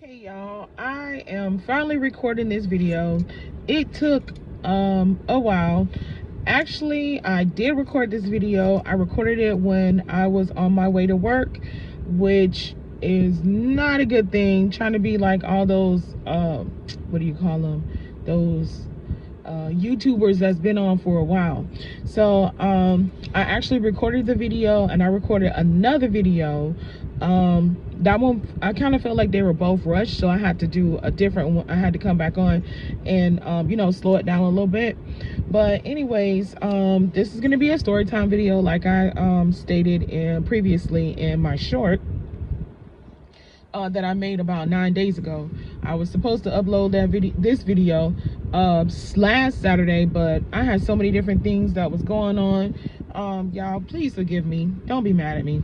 Okay, y'all, I am finally recording this video. It took a while. Actually, I did record this video. I recorded it when I was on my way to work, which is not a good thing, trying to be like all those what do you call them, those YouTubers that's been on for a while. So I actually recorded the video, and I recorded another video. That one, I kind of felt like they were both rushed, so I had to do a different one. I had to come back on and you know, slow it down a little bit. But anyways, this is going to be a story time video, like I stated previously in my short that I made about 9 days ago. I was supposed to upload this video last Saturday, but I had so many different things that was going on. Y'all, please forgive me. Don't be mad at me.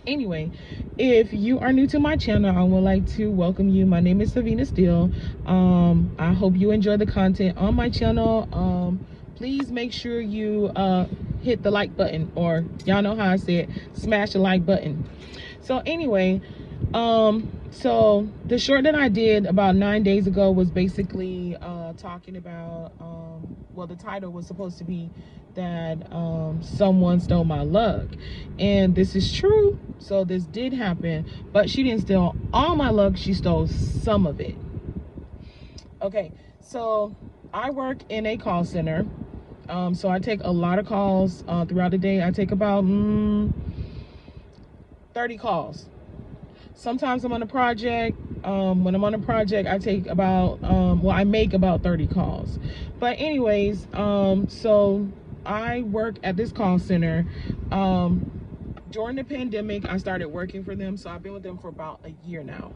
Anyway, if you are new to my channel, I would like to welcome you. My name is Savina Steele. I hope you enjoy the content on my channel. Please make sure you hit the like button, or y'all know how I say it, smash the like button. So anyway, so the short that I did about 9 days ago was basically talking about well, the title was supposed to be that someone stole my luck, and this is true. So this did happen, but she didn't steal all my luck, she stole some of it. Okay, so I work in a call center, so I take a lot of calls throughout the day. I take about 30 calls. Sometimes I'm on a project. When I'm on a project, I take about well, I make about 30 calls. But anyways, so I work at this call center. During the pandemic, I started working for them, so I've been with them for about a year now.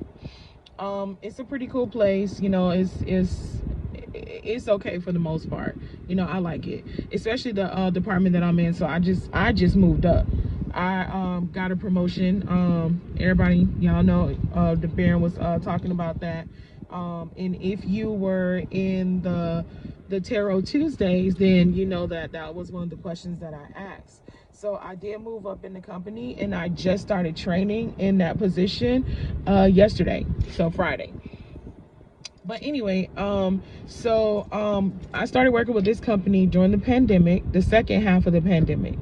It's a pretty cool place, you know. It's okay for the most part, you know. I like it, especially the department that I'm in. So I just moved up. I got a promotion. Everybody, y'all know, the Baron was talking about that. And if you were in the Tarot Tuesdays, then you know that was one of the questions that I asked. So I did move up in the company, and I just started training in that position yesterday, so Friday. But anyway, so I started working with this company during the pandemic, the second half of the pandemic.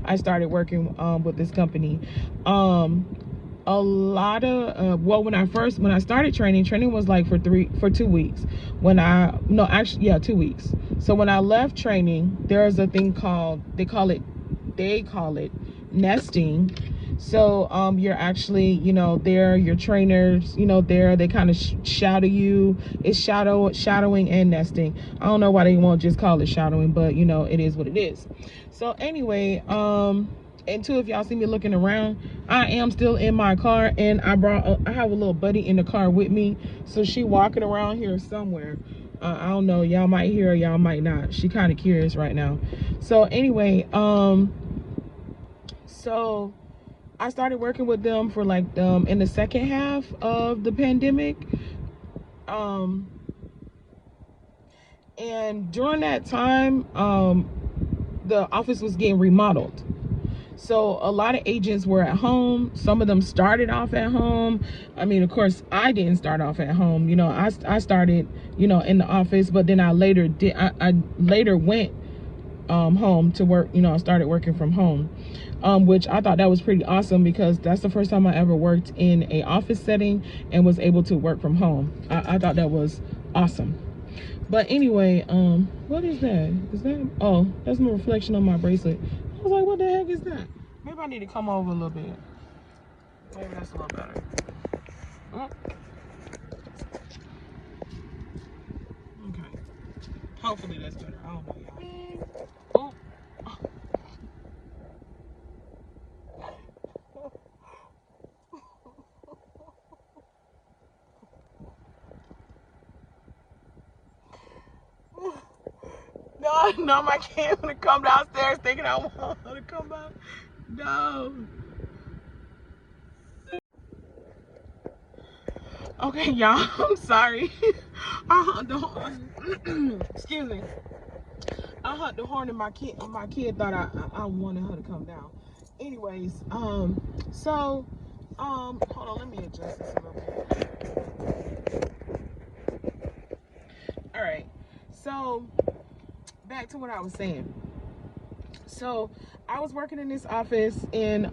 I started working with this company. A lot of well, when I started training was like for 2 weeks. No, actually, yeah, 2 weeks. So when I left training, there's a thing called, they call it nesting. So you're actually, you know, there, your trainers, you know, there, they kind of shadow you. It's shadowing and nesting. I don't know why they won't just call it shadowing, but you know, it is what it is. So anyway, and two, if y'all see me looking around, I am still in my car, and I have a little buddy in the car with me, so she walking around here somewhere. I don't know, y'all might hear her, y'all might not. She kind of curious right now. So anyway, so I started working with them for like in the second half of the pandemic. And during that time, the office was getting remodeled. So a lot of agents were at home. Some of them started off at home. I mean, of course, I didn't start off at home. You know, I started, you know, in the office, but then I later went home to work. You know, I started working from home, which I thought that was pretty awesome, because that's the first time I ever worked in a office setting and was able to work from home. I thought that was awesome. But anyway, what is that? Is that, oh, that's my reflection on my bracelet. I was like, what the heck is that? Maybe I need to come over a little bit. Maybe that's a little better. Oh. Okay. Hopefully that's better. I don't know, y'all. Oh. no, my kid gonna come downstairs thinking I want her to come back. No. Okay, y'all, I'm sorry. Excuse me. I hugged the horn and my kid thought I wanted her to come down. Anyways, so hold on, let me adjust this a little bit. All right, so back to what I was saying. So I was working in this office and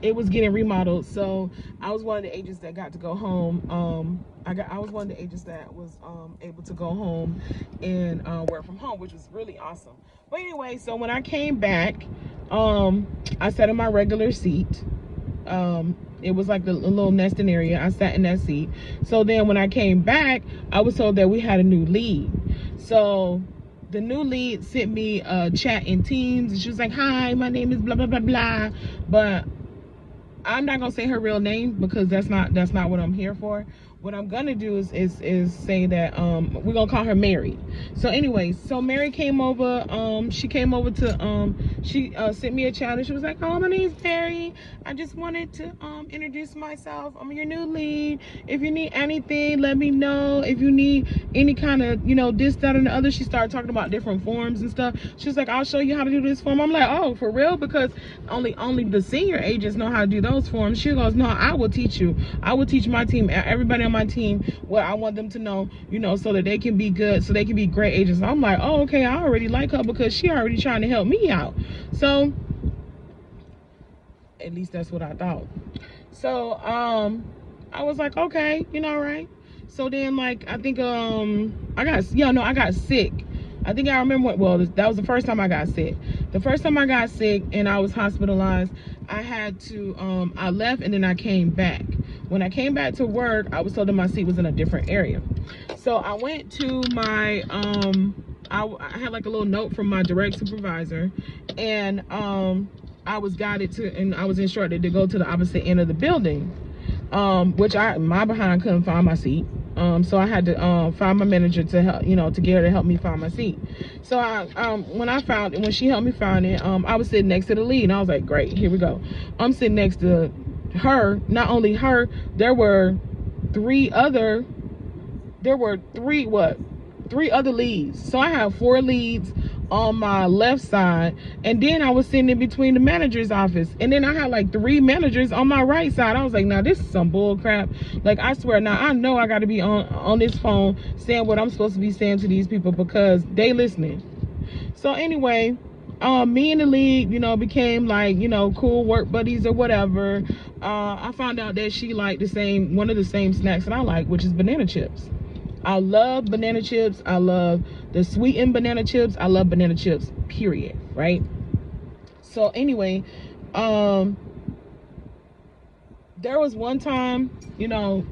it was getting remodeled. So I was one of the agents that got to go home. I was one of the agents that was able to go home and work from home, which was really awesome. But anyway, so when I came back, I sat in my regular seat. It was like a little nesting area. I sat in that seat. So then when I came back, I was told that we had a new lead. So the new lead sent me a chat in Teams, and she was like, "Hi, my name is blah blah blah blah," but I'm not gonna say her real name because that's not what I'm here for. What I'm gonna do is say that we're gonna call her Mary. So anyway, so Mary came over. She came over to she sent me a chat and she was like, "Oh, my name's Mary. I just wanted to introduce myself. I'm your new lead. If you need anything, let me know. If you need any kind of, you know, this, that, and the other." She started talking about different forms and stuff. She was like, "I'll show you how to do this form." I'm like, "Oh, for real?" Because only the senior agents know how to do those forms. She goes, "No, I will teach you. I will teach my team, everybody on my team, what I want them to know, you know, so that they can be good, so they can be great agents." I'm like, "Oh, okay, I already like her because she already trying to help me out." So at least that's what I thought. So I was like, okay, you know, right. So then, like, I think I got sick. I think I remember that was the first time I got sick. The first time I got sick and I was hospitalized, I had to I left and then I came back. When I came back to work, I was told that my seat was in a different area. So I went to my I had like a little note from my direct supervisor, and I was guided to, and I was instructed to go to the opposite end of the building, which my behind couldn't find my seat. So I had to find my manager to help, you know, to get her to help me find my seat. So when she helped me find it, I was sitting next to the lead, and I was like, great, here we go. I'm sitting next to her. Not only her, there were three other leads. So I have 4 leads on my left side, and then I was sitting in between the manager's office, and then I had like 3 managers on my right side. I was like, now this is some bull crap. Like, I swear, now I know I got to be on this phone saying what I'm supposed to be saying to these people because they listening. So anyway, me and the lead, you know, became like, you know, cool work buddies or whatever. I found out that she liked one of the same snacks that I like, which is banana chips. I love banana chips. I love the sweetened banana chips. I love banana chips, period, right? So anyway, there was one time, you know,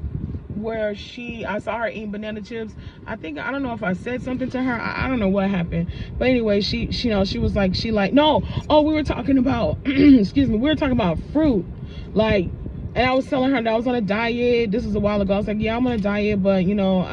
where I saw her eating banana chips. I don't know if I said something to her. I don't know what happened. But anyway, she was like, we were talking about, excuse me, we were talking about fruit. Like, and I was telling her that I was on a diet. This was a while ago. I was like, yeah, I'm on a diet, but you know,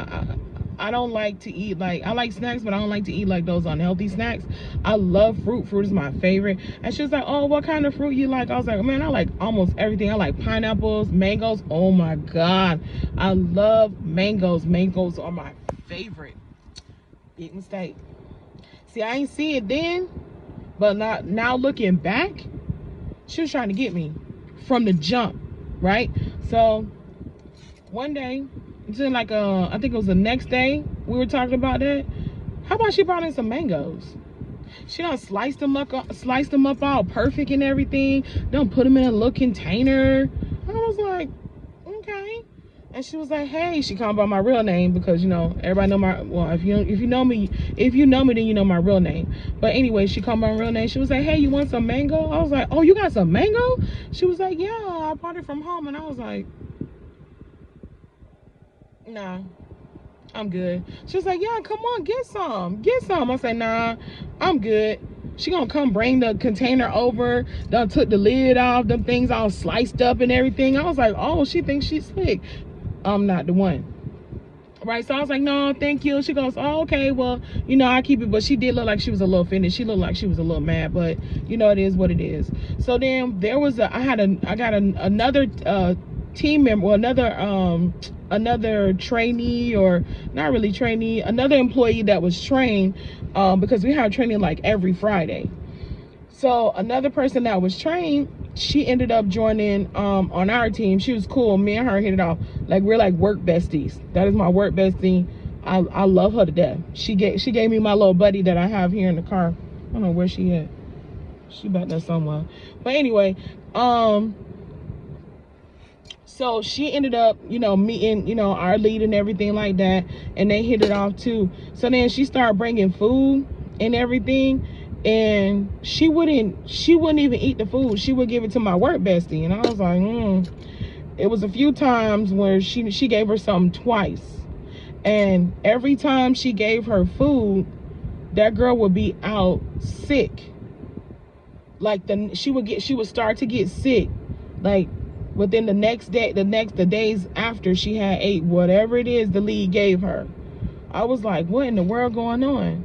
I don't like to eat, like, I like snacks, but I don't like to eat like those unhealthy snacks. I love fruit. Fruit is my favorite. And she was like, oh, what kind of fruit you like? I was like, man, I like almost everything. I like pineapples, mangoes. Oh my God, I love mangoes. Mangoes are my favorite. Big mistake. See, I ain't see it then, but now looking back, she was trying to get me from the jump, right? So one day, it's in like I think it was the next day we were talking about that. How about she brought in some mangoes? She done sliced them up all perfect and everything. Done put them in a little container. I was like, okay. And she was like, hey, she called by my real name because, you know, everybody know if you know me, then you know my real name. But anyway, she called my real name. She was like, hey, you want some mango? I was like, oh, you got some mango? She was like, yeah, I bought it from home. And I was like, nah, I'm good. She was like, yeah, come on, get some. I said, nah, I'm good. She gonna come bring the container over, done took the lid off, them things all sliced up and everything. I was like, oh, she thinks she's slick. I'm not the one, Right, so I was like, no, thank you. She goes, oh, okay, well, you know, I keep it. But she did look like she was a little offended. She looked like she was a little mad, but you know, it is what it is. So then there was another team member, well, another trainee, or not really trainee, another employee that was trained, because we have training like every Friday. So another person that was trained, she ended up joining on our team. She was cool. Me and her hit it off. Like, we're like work besties. That is my work bestie. I love her to death. She gave me my little buddy that I have here in the car. I don't know where she at. She back there somewhere. But anyway, so she ended up, you know, meeting, you know, our lead and everything like that, and they hit it off too. So then she started bringing food and everything, and she wouldn't even eat the food. She would give it to my work bestie, and I was like, It was a few times where she gave her something twice, and every time she gave her food, that girl would be out sick. Like, she would start to get sick, like within the days after she had ate whatever it is the lead gave her. I was like, what in the world going on?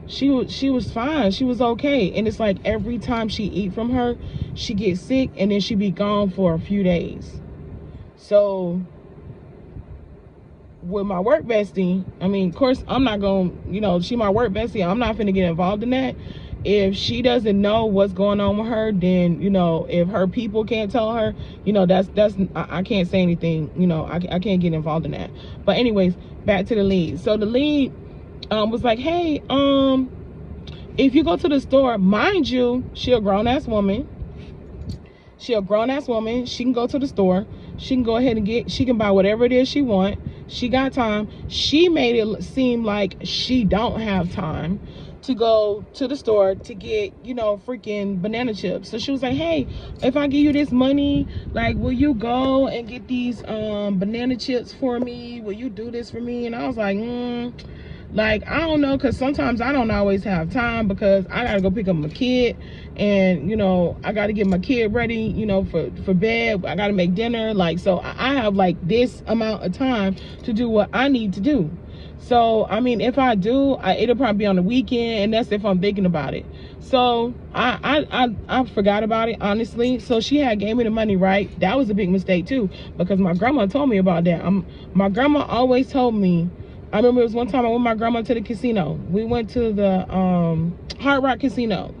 She was fine. She was okay. And it's like every time she eat from her, she gets sick, and then she be gone for a few days. So with my work bestie, I mean, of course, I'm not going to, you know, she my work bestie. I'm not finna get involved in that. If she doesn't know what's going on with her, then, you know, if her people can't tell her, you know, I can't say anything, you know, I can't get involved in that. But anyways, back to the lead. So the lead was like, hey, if you go to the store, mind you, she a grown-ass woman. She can go to the store. She can go ahead and she can buy whatever it is she want. She got time. She made it seem like she don't have time to go to the store to get, you know, freaking banana chips. So she was like, hey, if I give you this money, like, will you go and get these banana chips for me? Will you do this for me? And I was like, like, I don't know, because sometimes I don't always have time, because I gotta go pick up my kid, and, you know, I gotta get my kid ready, you know, for bed. I gotta make dinner. Like, so I have like this amount of time to do what I need to do. So I mean, if I do, it'll probably be on the weekend, and that's if I'm thinking about it. So I forgot about it, honestly. So she had gave me the money, right? That was a big mistake too, because my grandma told me about that. My grandma always told me. I remember it was one time I went with my grandma to the casino. We went to the Hard Rock Casino.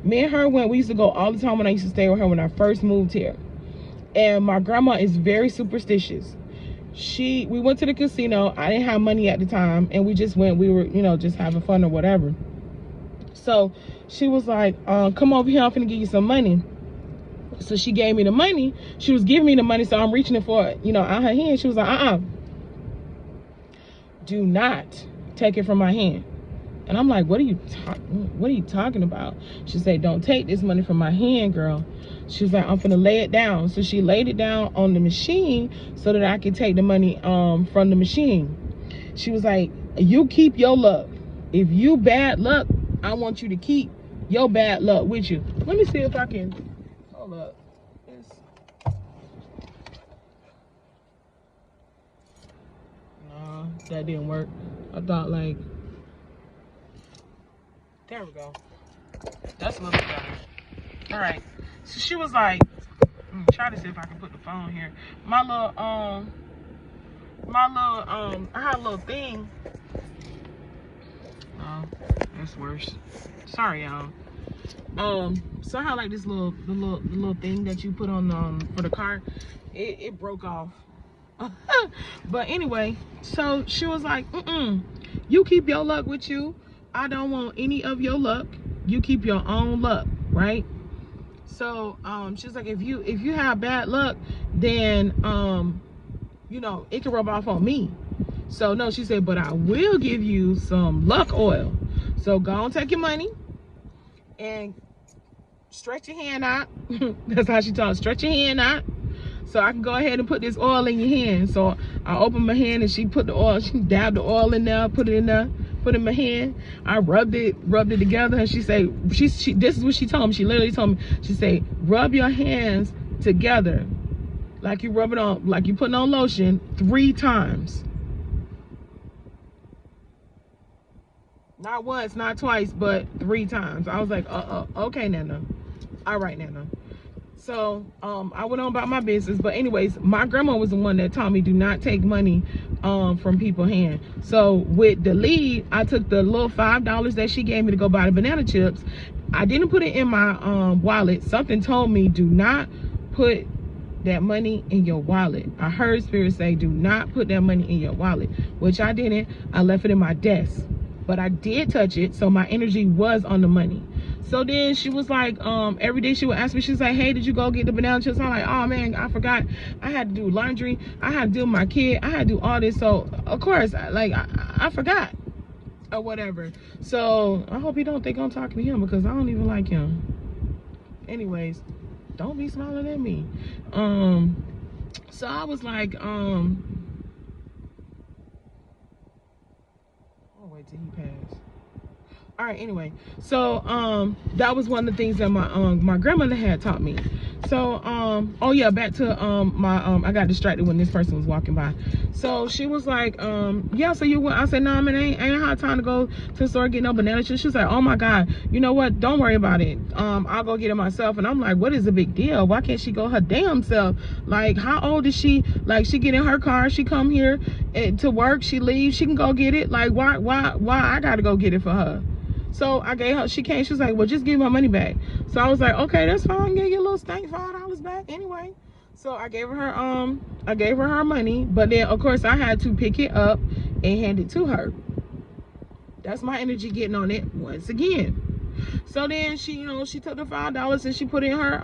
Me and her went. We used to go all the time when I used to stay with her when I first moved here. And my grandma is very superstitious. We went to the casino. I didn't have money at the time, and we just went. We were, you know, just having fun or whatever. So she was like, come over here, I'm finna give you some money. So she gave me the money. She was giving me the money, so I'm reaching it for it, you know, out her hand. She was like, do not take it from my hand. And I'm like, what are you talking about? She said, don't take this money from my hand, girl. She was like, I'm finna lay it down. So she laid it down on the machine so that I could take the money from the machine. She was like, you keep your luck. If you bad luck, I want you to keep your bad luck with you. Let me see if I can, hold up. No, that didn't work. I thought, like, there we go. That's a little better. All right. So she was like, try to see if I can put the phone here. I had a little thing. Oh, that's worse. Sorry, y'all. So I had like this little thing that you put on for the car. It broke off. But anyway, so she was like, you keep your luck with you. I don't want any of your luck. You keep your own luck, right? So she's like, if you have bad luck, then you know, it can rub off on me. So no, she said, but I will give you some luck oil. So go on, take your money and stretch your hand out. That's how she talks. Stretch your hand out so I can go ahead and put this oil in your hand. So I opened my hand and she put the oil, she dabbed the oil in there, put it in there, put it in my hand. I rubbed it together, and she said, this is what she told me. She literally told me, she said, rub your hands together like you rub it on, like you putting on lotion 3 times. Not once, not twice, but 3 times. I was like, okay, Nana. All right, Nana. So I went on about my business. But anyways, my grandma was the one that taught me do not take money from people's hand. So with the lead, I took the little $5 that she gave me to go buy the banana chips. I didn't put it in my wallet. Something told me do not put that money in your wallet. I heard Spirit say do not put that money in your wallet, which I didn't. I left it in my desk, but I did touch it, so my energy was on the money. So then she was like, every day she would ask me, she was like, hey, did you go get the banana chips? I'm like, oh man, I forgot. I had to do laundry. I had to deal with my kid. I had to do all this. So of course, I forgot or whatever. So I hope you don't think I'm talking to him, because I don't even like him. Anyways, don't be smiling at me. So I was like, I'll wait till he passed. All right, anyway, so that was one of the things that my grandmother had taught me. So oh yeah, back to I got distracted when this person was walking by. So she was like, yeah, so you went. I said, no, man, I ain't had time to go to the store get no banana chips. She was like, oh my god, you know what, don't worry about it, I'll go get it myself. And I'm like, what is the big deal? Why can't she go her damn self? Like, how old is she? Like, she get in her car, she come here to work, she leaves, she can go get it. Like, why I gotta go get it for her? So I gave her, she came, she was like, well, just give my money back. So I was like, okay, that's fine, give you a little stank $5 back anyway. So I gave her her money, but then of course I had to pick it up and hand it to her. That's my energy getting on it once again. So then she, you know, she took the $5 and she put it in her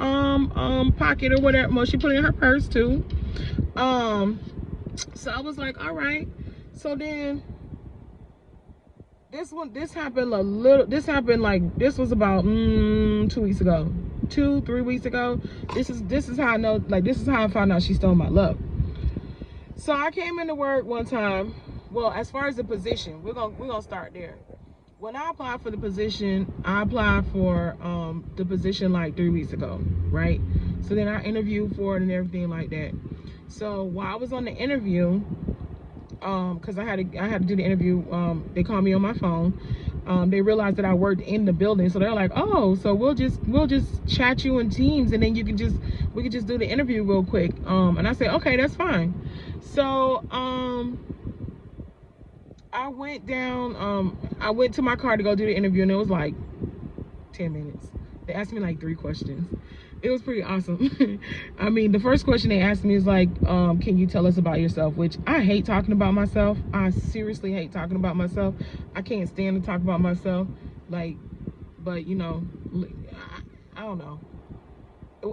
pocket or whatever. Well, she put it in her purse too. So I was like, all right. So then this happened this was about 2 weeks ago, 2-3 weeks ago. This is how I know, like, this is how I found out she stole my love. So I came into work one time. Well, as far as the position, we're gonna start there. When I applied for the position, I applied for the position like 3 weeks ago, right? So then I interviewed for it and everything like that. So while I was on the interview, because I had to do the interview, they called me on my phone. They realized that I worked in the building, so they're like, oh, so we'll just chat you in Teams, and then we can just do the interview real quick. And I said, okay, that's fine. So I went down, I went to my car to go do the interview, and it was like 10 minutes. They asked me like 3 questions. It was pretty awesome. I mean, the first question they asked me is like, can you tell us about yourself? Which I hate talking about myself. I seriously hate talking about myself. I can't stand to talk about myself. Like, but you know, I don't know.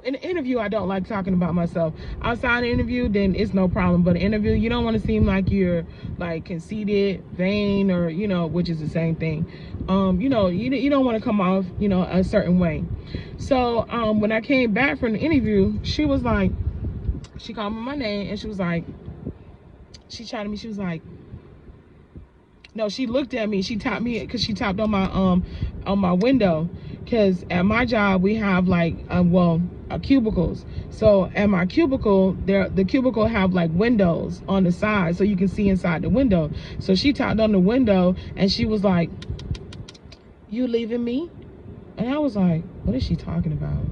In an interview, I don't like talking about myself. Outside the interview, then it's no problem. But an interview, you don't want to seem like you're like conceited, vain, or, you know, which is the same thing. You know, you don't want to come off, you know, a certain way. So when I came back from the interview, she was like, she called me my name, and she was like, she chatted me. She was like, no, she looked at me. She tapped me because she tapped on my window. Because at my job we have like cubicles. So at my cubicle, the cubicle have like windows on the side, so you can see inside the window. So she tapped on the window and she was like, "You leaving me?" And I was like, "What is she talking about?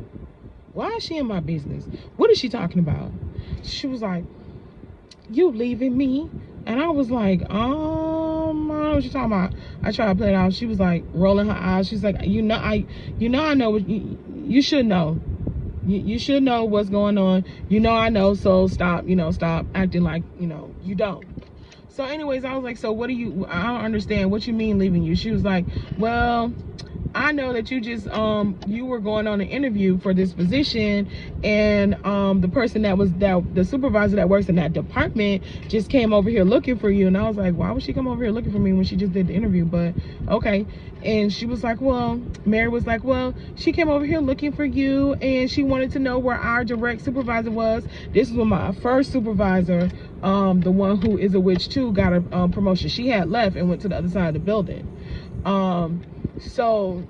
Why is she in my business? What is she talking about?" She was like, "You leaving me?" And I was like, I don't know what you're talking about. I tried to play it out. She was like rolling her eyes. She's like, I know what you should know. You should know what's going on. You know I know, so stop acting like, you don't. So anyways, I was like, so what do you, I don't understand. What you mean leaving you? She was like, well, I know that you just you were going on an interview for this position, and the person the supervisor that works in that department just came over here looking for you. And I was like, why would she come over here looking for me when she just did the interview? But okay. And she was like, well, Mary was like, well, she came over here looking for you, and she wanted to know where our direct supervisor was. This was my first supervisor, the one who is a witch too, got a promotion. She had left and went to the other side of the building. So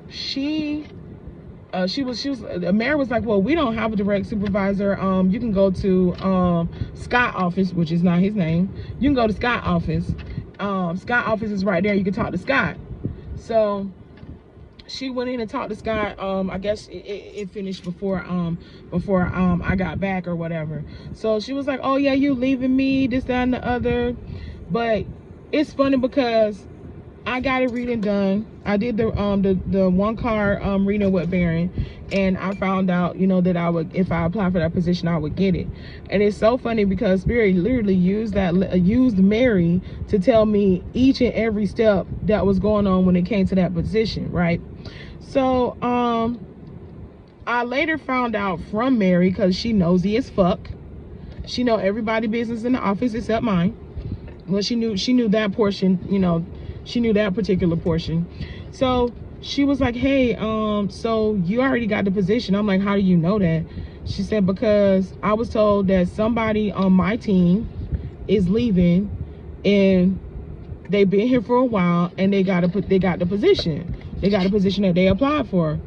Mary was like, well, we don't have a direct supervisor. You can go to Scott office, which is not his name. You can go to Scott office. Scott office is right there. You can talk to Scott. So she went in and talked to Scott. I guess it finished before I got back or whatever. So she was like, oh yeah, you leaving me, this, that, and the other. But it's funny because I got it reading done. I did the one card reading with Baron, and I found out, you know, that I would, if I apply for that position, I would get it. And it's so funny because Spirit literally used Mary to tell me each and every step that was going on when it came to that position, right? So I later found out from Mary, because she nosy as fuck. She know everybody's business in the office except mine. Well, she knew that portion, you know, she knew that particular portion. So she was like, hey, so you already got the position. I'm like, how do you know that? She said, because I was told that somebody on my team is leaving, and they've been here for a while, and they got the position. They got a position that they applied for.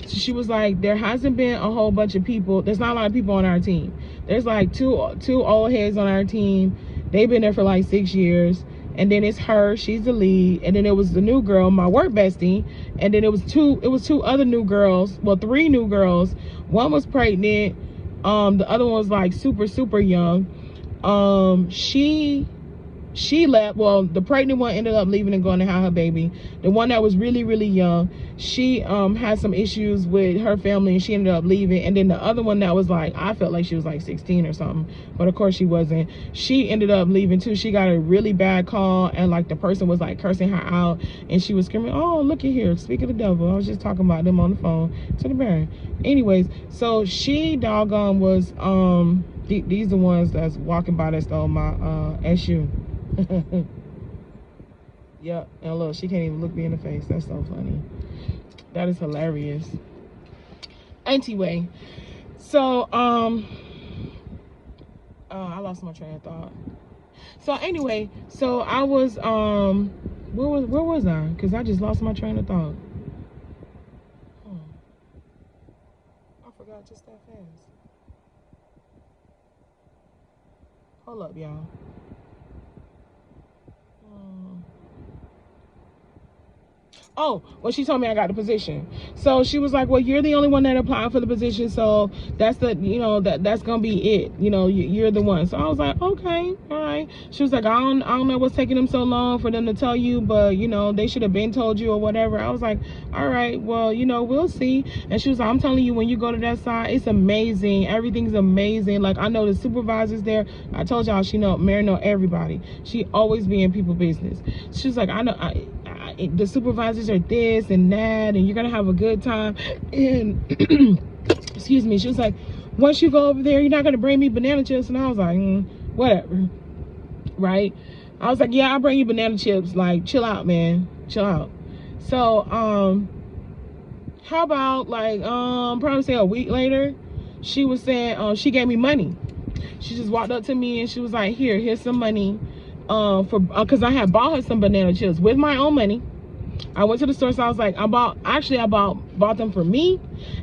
So she was like, there hasn't been a whole bunch of people. There's not a lot of people on our team. There's like two old heads on our team. They've been there for like 6 years. And then it's her, she's the lead. And then it was the new girl, my work bestie. And then it was two other new girls. Well, 3 new girls. One was pregnant. The other one was like super young. She left. Well, the pregnant one ended up leaving and going to have her baby. The one that was really young, she had some issues with her family, and she ended up leaving. And then the other one that was like, I felt like she was like 16 or something, but of course she wasn't. She ended up leaving too. She got a really bad call, and like the person was like cursing her out, and she was screaming, oh, look at here, speak of the devil. I was just talking about them on the phone to the Baron. Anyways, so she doggone was these the ones that's walking by that stole my SU. Yep, and look, she can't even look me in the face. That's so funny. That is hilarious. Anyway, so I lost my train of thought. So anyway, so I was where was I? Because I just lost my train of thought. I forgot just that fast. Hold up, y'all. Oh, well, she told me I got the position. So she was like, well, you're the only one that applied for the position, so that's the, you know, that's gonna be it, you know, you're the one. So I was like, okay, all right. She was like, I don't know what's taking them so long for them to tell you, but you know, they should have been told you or whatever. I was like, all right, well, you know, we'll see. And she was like, I'm telling you, when you go to that side, it's amazing. Everything's amazing. Like, I know the supervisors there. I told y'all, Mary know everybody. She always be in people business. She was like, I know, the supervisors are this and that, and you're gonna have a good time. And excuse me, she was like, once you go over there, you're not gonna bring me banana chips. And I was like, whatever, right? I was like, yeah, I'll bring you banana chips. Like, chill out, man, chill out. So how about like probably say a week later, she was saying she gave me money. She just walked up to me and she was like, here's some money for because I had bought her some banana chips with my own money. I went to the store, so I was like, I bought them for me,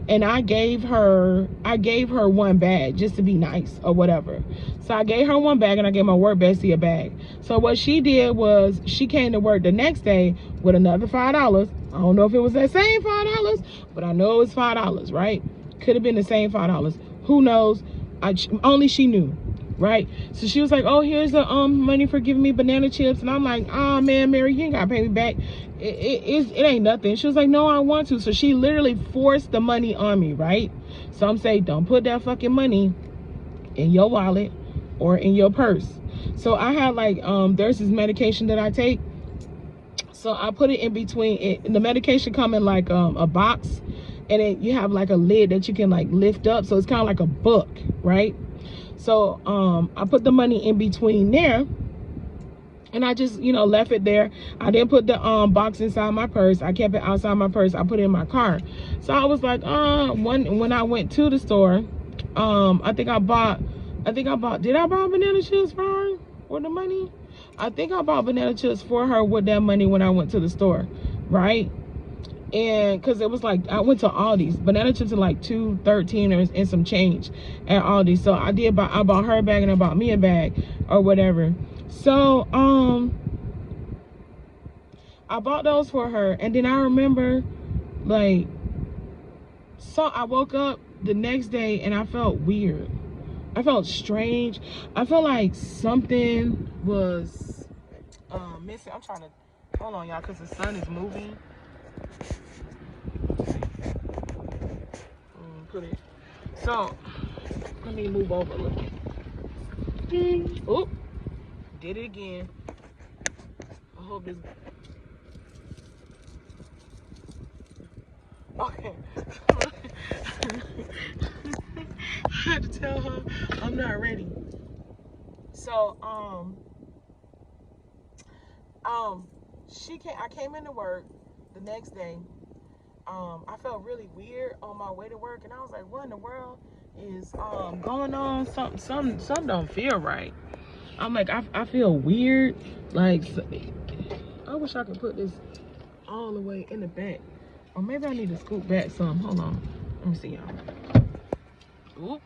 and I gave her one bag just to be nice or whatever. So I gave her one bag, and I gave my work bestie a bag. So what she did was she came to work the next day with another $5. I don't know if it was that same $5, but I know it was $5, right? Could have been the same $5. Who knows? Only she knew. Right? So she was like, oh, here's the money for giving me banana chips. And I'm like, oh man, Mary, you ain't gotta pay me back. It ain't nothing. She was like, no, I want to. So she literally forced the money on me, right? So I'm saying, don't put that fucking money in your wallet or in your purse. So I had like there's this medication that I take. So I put it in between it. The medication come in like a box, and then you have like a lid that you can like lift up. So it's kind of like a book, right? So I put the money in between there, and I just, you know, left it there. I didn't put the box inside my purse. I kept it outside my purse. I put it in my car. So I was like, when I went to the store, I think I bought, did I buy banana chips for her with the money? I think I bought banana chips for her with that money when I went to the store, right? And because it was like, I went to Aldi's. Banana chips are like $2.13 and some change at Aldi's. So I bought her a bag, and I bought me a bag or whatever. So I bought those for her, and then I remember, like, so I woke up the next day and I felt weird. I felt strange. I felt like something was missing. I'm trying to hold on, y'all, because the sun is moving. Put it. So let me move over a little. Oop, did it again. I hope this. Okay. I had to tell her I'm not ready. So I came into work the next day. I felt really weird on my way to work, and I was like, what in the world is going on? Something don't feel right. I'm like, I feel weird. Like, I wish I could put this all the way in the back. Or maybe I need to scoot back some. Hold on. Let me see, y'all. Oop.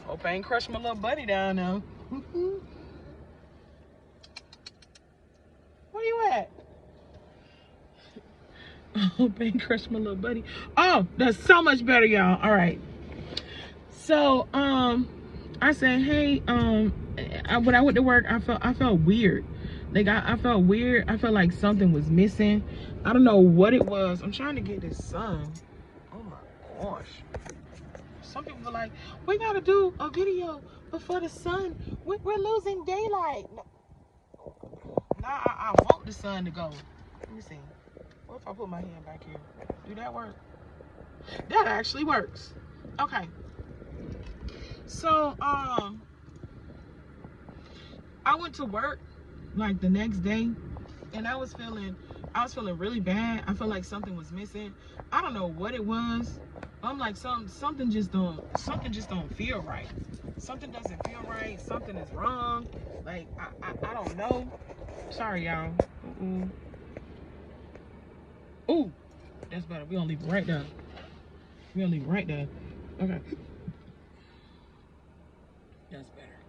Hope I ain't crushed my little buddy down now. Where you at? I hope I ain't crushed my little buddy. Oh, that's so much better, y'all. All right. So, I said, hey, when I went to work, I felt weird. Like, I felt weird. I felt like something was missing. I don't know what it was. I'm trying to get this sun. Oh my gosh. Some people were like, we gotta do a video before the sun. We're losing daylight. Nah, I want the sun to go. Let me see. What if I put my hand back here? Do that work? That actually works. Okay. So, I went to work like the next day, and I was feeling really bad. I felt like something was missing. I don't know what it was. I'm like, something just don't feel right. Something doesn't feel right. Something is wrong. Like, I don't know. Sorry, y'all. Ooh, that's better. We gonna leave it right there. Okay. That's better.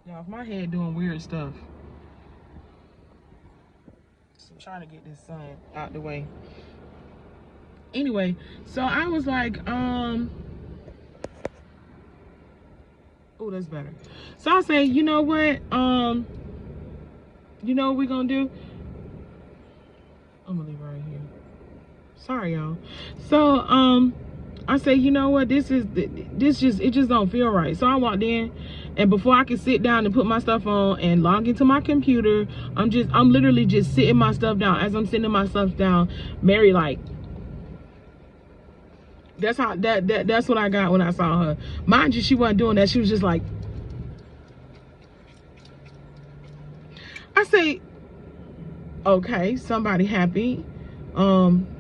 Y'all, if my head doing weird stuff. So I'm trying to get this sun out the way. Anyway, so I was like, oh, that's better. So I say, you know what? You know what we're gonna do? I'm gonna leave it right here. Sorry, y'all. So, I say, you know what? It just don't feel right. So I walked in, and before I could sit down and put my stuff on and log into my computer, I'm literally just sitting my stuff down. As I'm sitting my stuff down, Mary, like, that's what I got when I saw her. Mind you, she wasn't doing that. She was just like, I say, okay, somebody happy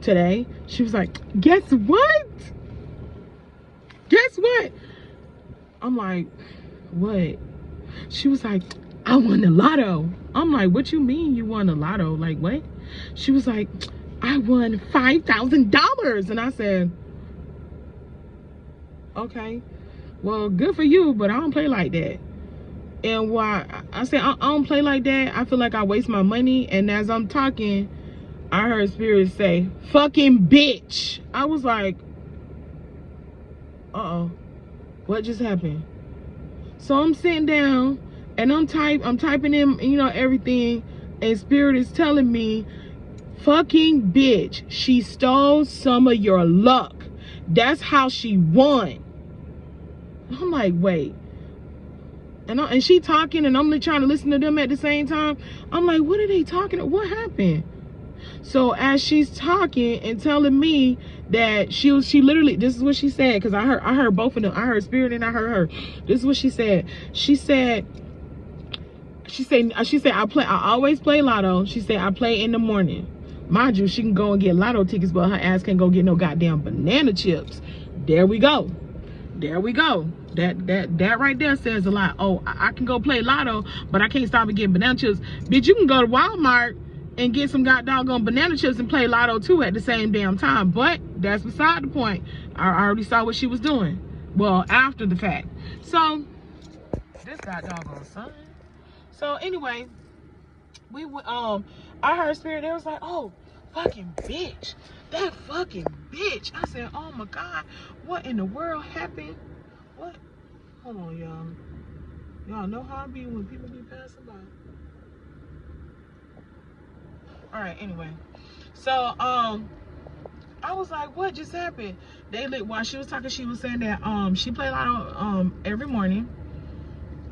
today. She was like, guess what? I'm like, what? She was like, I won the lotto. I'm like, what you mean you won the lotto? Like, what? She was like, I won $5,000. And I said, okay, well, good for you, but I don't play like that. And why I said I don't play like that, I feel like I waste my money. And as I'm talking, I heard Spirit say, fucking bitch. I was like, uh-oh, what just happened? So I'm sitting down and I'm typing in, you know, everything, and Spirit is telling me, fucking bitch, she stole some of your luck. That's how she won. I'm like, wait. And she talking, and I'm trying to listen to them at the same time. I'm like, what are they talking about? What happened? So as she's talking and telling me that she literally, this is what she said, because I heard both of them. I heard Spirit and I heard her. This is what she said. She said I always play lotto. She said I play in the morning. Mind you, she can go and get lotto tickets, but her ass can't go get no goddamn banana chips. There we go. That right there says a lot. Oh, I can go play lotto, but I can't stop and get banana chips. Bitch, you can go to Walmart and get some doggone banana chips and play lotto too at the same damn time. But that's beside the point. I already saw what she was doing. Well, after the fact. So, this doggone son. So anyway, we went, I heard Spirit, they was like, oh, fucking bitch. That fucking bitch. I said, oh my God, what in the world happened? What? Hold on, y'all. Y'all know how I be when people be passing by. All right, anyway. So, I was like, what just happened? While she was talking, she was saying that she played Lotto every morning.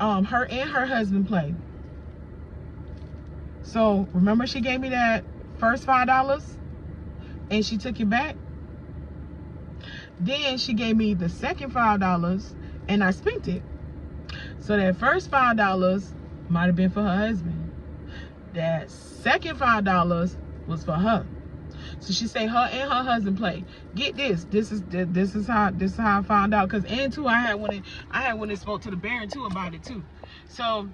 Her and her husband play. So remember, she gave me that first $5 and she took it back. Then she gave me the second $5 and I spent it. So that first $5 might have been for her husband. That second $5 was for her. So she say her and her husband play. Get this. This is how I found out. Cause and too, I had when it spoke to the Baron too about it too. So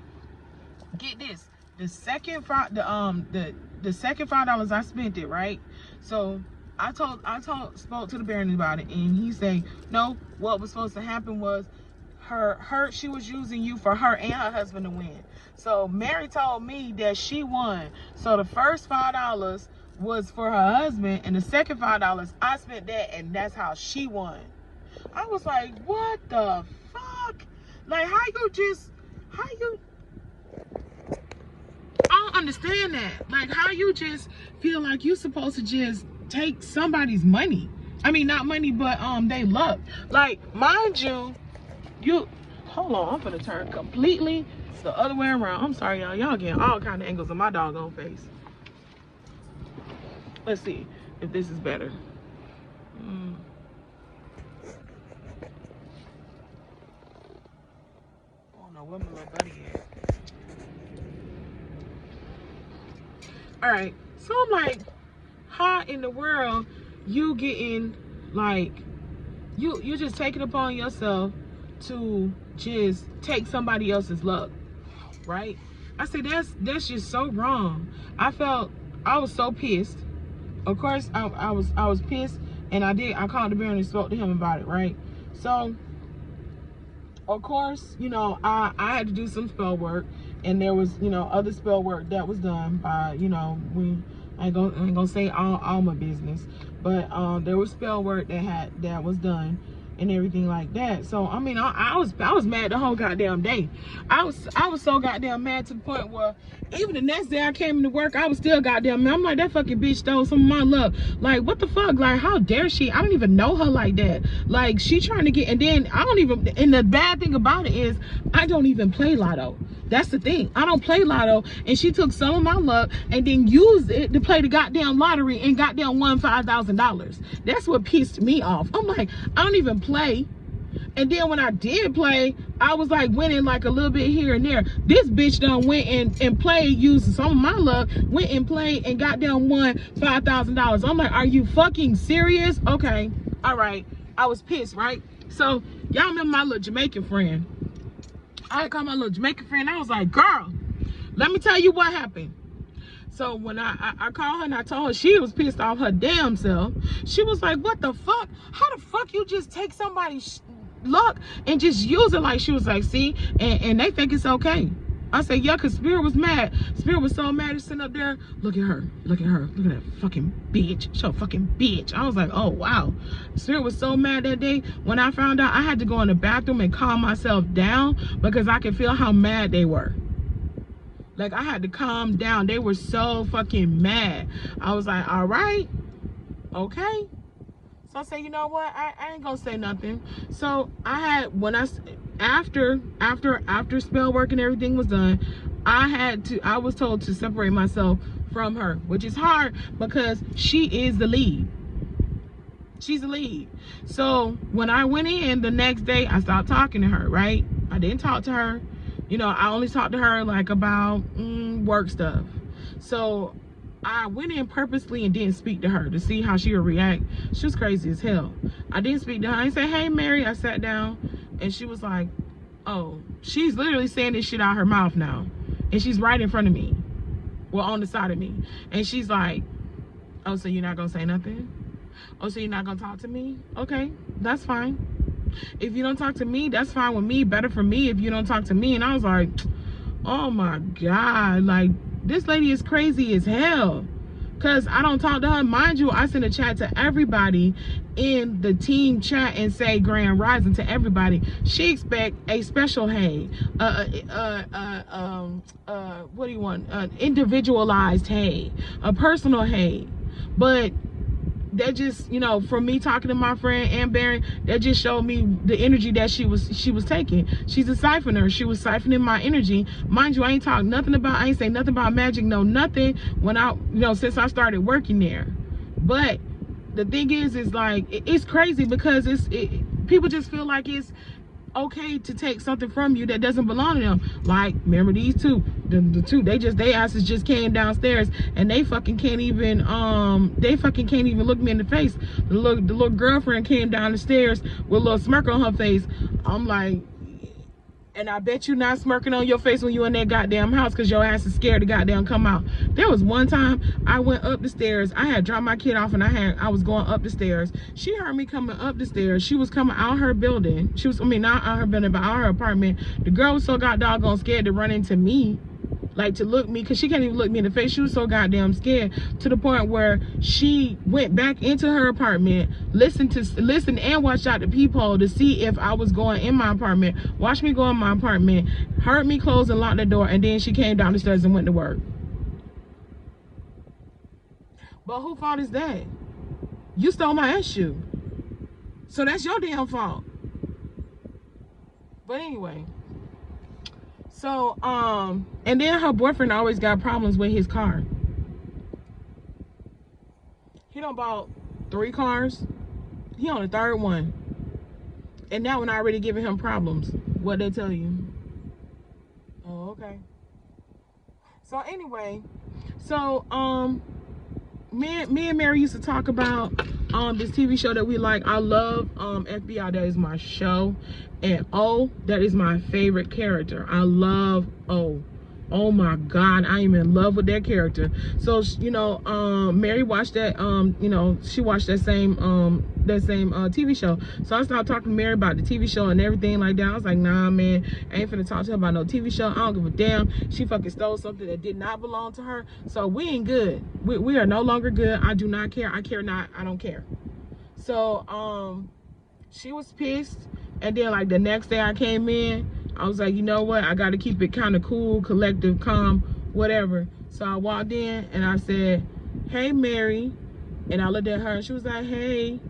get this. The second second $5 I spent it, right? So I spoke to the Baron about it, and he said no. What was supposed to happen was she was using you for her and her husband to win. So Mary told me that she won. So the first $5 was for her husband, and the second $5 I spent that, and that's how she won. I was like, what the fuck? Like, how you I don't understand that. Like, how you just feel like you supposed to just take somebody's money. I mean, not money, but they luck. Like, mind you, hold on, I'm gonna turn completely the other way around. I'm sorry, y'all getting all kind of angles of my doggone face. Let's see if this is better. Oh no, where my little buddy at? All right, so I'm like, how in the world you getting, like, you just taking upon yourself to just take somebody else's luck, right? I said, that's just so wrong. I was so pissed. Of course, I was pissed, and I called the Baron and spoke to him about it, right? So, of course, you know, I had to do some spell work, and there was, you know, other spell work that was done by, you know, I ain't gonna say all my business, but there was spell work that was done and everything like that. So I mean, I was mad the whole goddamn day. I was so goddamn mad to the point where even the next day I came into work, I was still goddamn mad. I'm like, that fucking bitch stole some of my luck. Like, what the fuck? Like, how dare she? I don't even know her like that. Like, she trying to get, and then I don't even, and the bad thing about it is I don't even play Lotto. That's the thing. I don't play Lotto, and she took some of my luck and then used it to play the goddamn lottery and goddamn won $5,000. That's what pissed me off. I'm like, I don't even play. And then when I did play, I was like winning like a little bit here and there. This bitch done went and played, used some of my luck, went and played and goddamn won $5,000. I'm like, are you fucking serious? Okay, all right. I was pissed, right? So y'all remember my little Jamaican friend? I called my little Jamaican friend. I was like, girl, let me tell you what happened. So when I called her and I told her, she was pissed off her damn self. She was like, what the fuck? How the fuck you just take somebody's luck and just use it? Like, she was like, see, and they think it's okay. I said, yeah, because Spirit was mad. Spirit was so mad, he's sitting up there. Look at her. Look at her. Look at that fucking bitch. She's a fucking bitch. I was like, oh, wow. Spirit was so mad that day. When I found out, I had to go in the bathroom and calm myself down because I could feel how mad they were. Like, I had to calm down. They were so fucking mad. I was like, all right. Okay. So I said, you know what? I ain't gonna say nothing. So I had, after spell work and everything was done, I was told to separate myself from her, which is hard because she is the lead. She's the lead. So when I went in the next day, I stopped talking to her, right? I didn't talk to her. You know, I only talked to her like about work stuff. So I went in purposely and didn't speak to her to see how she would react. She was crazy as hell. I didn't speak to her. I didn't say, hey, Mary. I sat down and she was like, oh, she's literally saying this shit out her mouth now. And she's right in front of me. Well, on the side of me. And she's like, oh, so you're not going to say nothing? Oh, so you're not going to talk to me? Okay, that's fine. If you don't talk to me, that's fine with me. Better for me if you don't talk to me. And I was like, oh my God, like, This lady is crazy as hell. Cause I don't talk to her. Mind you, I send a chat to everybody in the team chat and say grand rising to everybody. She expect a special hey, what do you want? Individualized hey, a personal hey. But that just, you know, from me talking to my friend Ann Barron, that just showed me the energy that she was taking. She's a siphoner. She was siphoning my energy. Mind you, I ain't say nothing about magic, no nothing when I, you know, since I started working there. But the thing is like, it's crazy because people just feel like it's okay to take something from you that doesn't belong to them. Like, remember these two, the two, they asses just came downstairs and they fucking can't even look me in the face. The little girlfriend came down the stairs with a little smirk on her face. I'm like, and I bet you not smirking on your face when you in that goddamn house because your ass is scared to goddamn come out. There was one time I went up the stairs. I had dropped my kid off and I was going up the stairs. She heard me coming up the stairs. She was coming out her building. Not out her building, but out her apartment. The girl was so goddamn scared to run into me. Like, to look me, because she can't even look me in the face. She was so goddamn scared to the point where she went back into her apartment, listened and watched out the peephole to see if I was going in my apartment, watched me go in my apartment, heard me close and lock the door, and then she came down the stairs and went to work. But whose fault is that? You stole my ass shoe. So that's your damn fault. But anyway. So, and then her boyfriend always got problems with his car. He done bought 3 cars. He on the 3rd one. And that one already giving him problems. What they tell you? Oh, okay. So anyway, so, me and Mary used to talk about this TV show that we like. I love FBI. That is my show. And O, that is my favorite character. I love O. Oh my God, I am in love with that character. So, you know, Mary watched that, you know, she watched that same TV show. So I started talking to Mary about the TV show and everything like that. I was like, nah, man, I ain't finna talk to her about no TV show. I don't give a damn. She fucking stole something that did not belong to her. So we ain't good. We are no longer good. I do not care. I care not. I don't care. So, she was pissed. And then, like, the next day I came in, I was like, you know what? I got to keep it kind of cool, collective, calm, whatever. So I walked in and I said, hey, Mary. And I looked at her and she was like, hey.